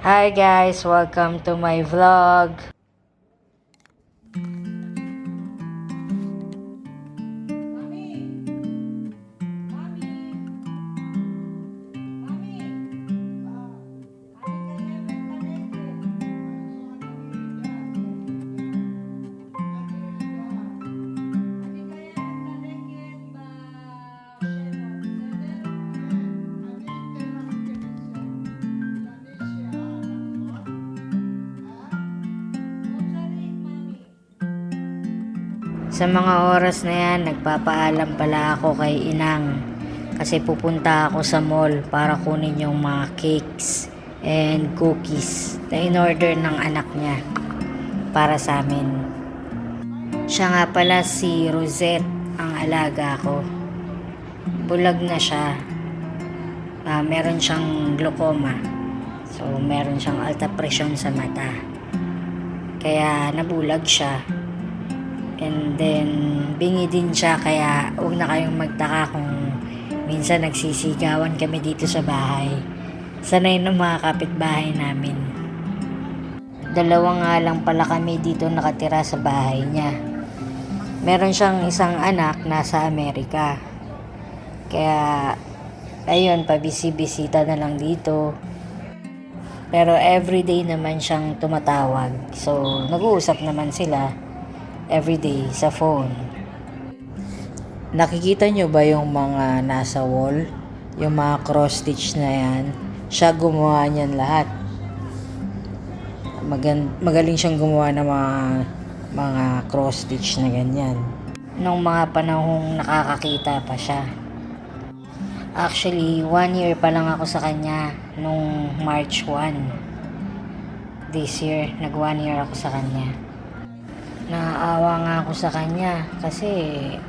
Hi guys, welcome to my vlog. Sa mga oras na yan, nagpapaalam pala ako kay Inang kasi pupunta ako sa mall para kunin yung mga cakes and cookies na in-order ng anak niya para sa amin. Siya nga pala si Rosette, ang alaga ko. Bulag na siya. Meron siyang glaucoma. So, meron siyang alta presyon sa mata. Kaya nabulag siya. And then, bingi din siya, kaya huwag na kayong magtaka kung minsan nagsisigawan kami dito sa bahay. Sanay ng mga kapitbahay namin. Dalawa nga lang pala kami dito nakatira sa bahay niya. Meron siyang isang anak nasa Amerika. Kaya, ayun, pabisi-bisita na lang dito. Pero everyday naman siyang tumatawag. So, nag-uusap naman sila everyday sa phone. Nakikita nyo ba yung mga nasa wall? Yung mga cross stitch na yan? Siya gumawa niyan lahat. Magaling siyang gumawa ng mga cross stitch na ganyan. Nung mga panahong nakakakita pa siya. Actually, 1 year pa lang ako sa kanya nung March 1. This year, nag 1 year ako sa kanya. Naaawa nga ako sa kanya kasi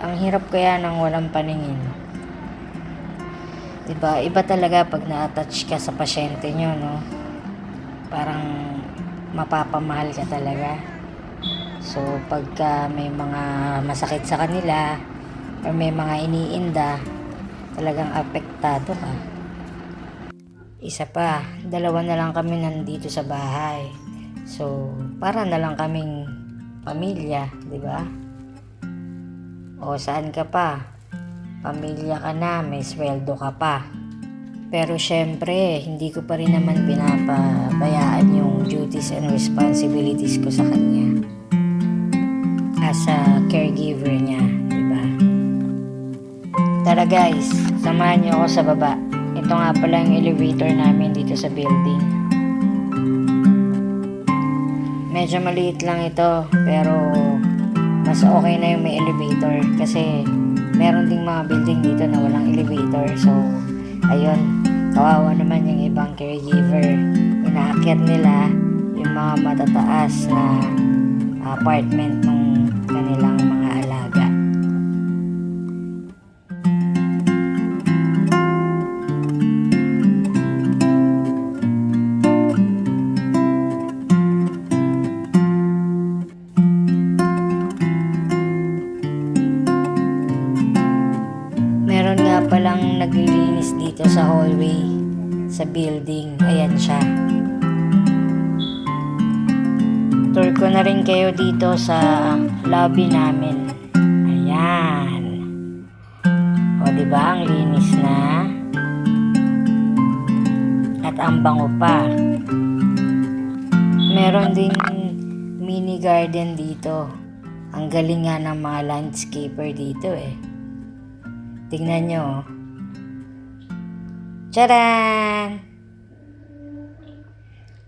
ang hirap kaya ng walang paningin. Diba? Iba talaga pag na-attach ka sa pasyente nyo, no? Parang mapapamahal ka talaga. So, pagka may mga masakit sa kanila or may mga iniinda, talagang apektado ka. Isa pa, dalawa na lang kami nandito sa bahay. So, para na lang kaming pamilya, di ba? O saan ka pa? Pamilya ka na, may sweldo ka pa. Pero syempre, hindi ko pa rin naman pinapabayaan yung duties and responsibilities ko sa kanya. As a caregiver niya, di ba? Tara guys, samahan niyo ako sa baba. Ito nga pala yung elevator namin dito sa building. Medyo maliit lang ito, pero mas okay na yung may elevator kasi meron ding mga building dito na walang elevator. So, ayun, kawawa naman yung ibang caregiver. Inaakyat nila yung mga matataas na apartment ng kanilang mga alaga. Meron nga palang naglilinis dito sa hallway sa building. Ayan siya. Tour ko na rin kayo dito sa lobby namin. Ayan. O diba ang linis na? At ang bango pa. Meron ding mini garden dito. Ang galing nga ng mga landscaper dito eh. Tingnan nyo. Tcharan!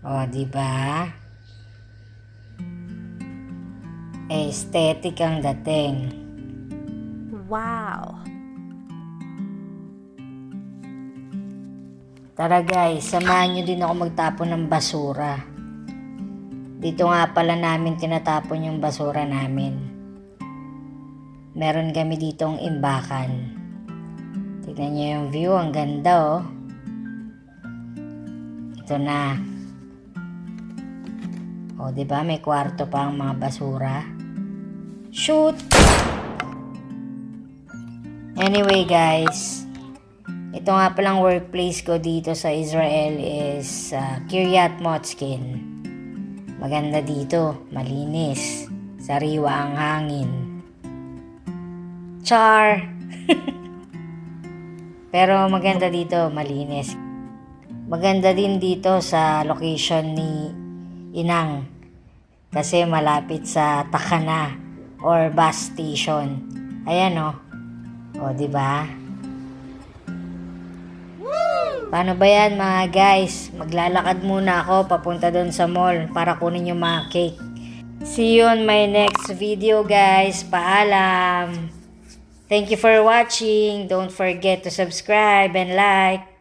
O, diba? Aesthetic ang dating. Wow! Tara guys, samahan nyo din ako magtapon ng basura. Dito nga pala namin tinatapon yung basura namin. Meron kami ditong imbakan. Tignan nyo yung view, ang ganda oh. Ito na. O, diba may kwarto pa ang mga basura? Shoot! Anyway guys, Ito nga palang workplace ko dito sa Israel is Kiryat Motzkin. Maganda dito, malinis, sariwa ang hangin. Char! Pero maganda dito, malinis. Maganda din dito sa location ni Inang kasi malapit sa Takana or bus station. Ayan oh. O, di ba? Paano ba yan mga guys? Maglalakad muna ako papunta doon sa mall para kunin yung mga cake. See you on my next video guys. Paalam. Thank you for watching. Don't forget to subscribe and like.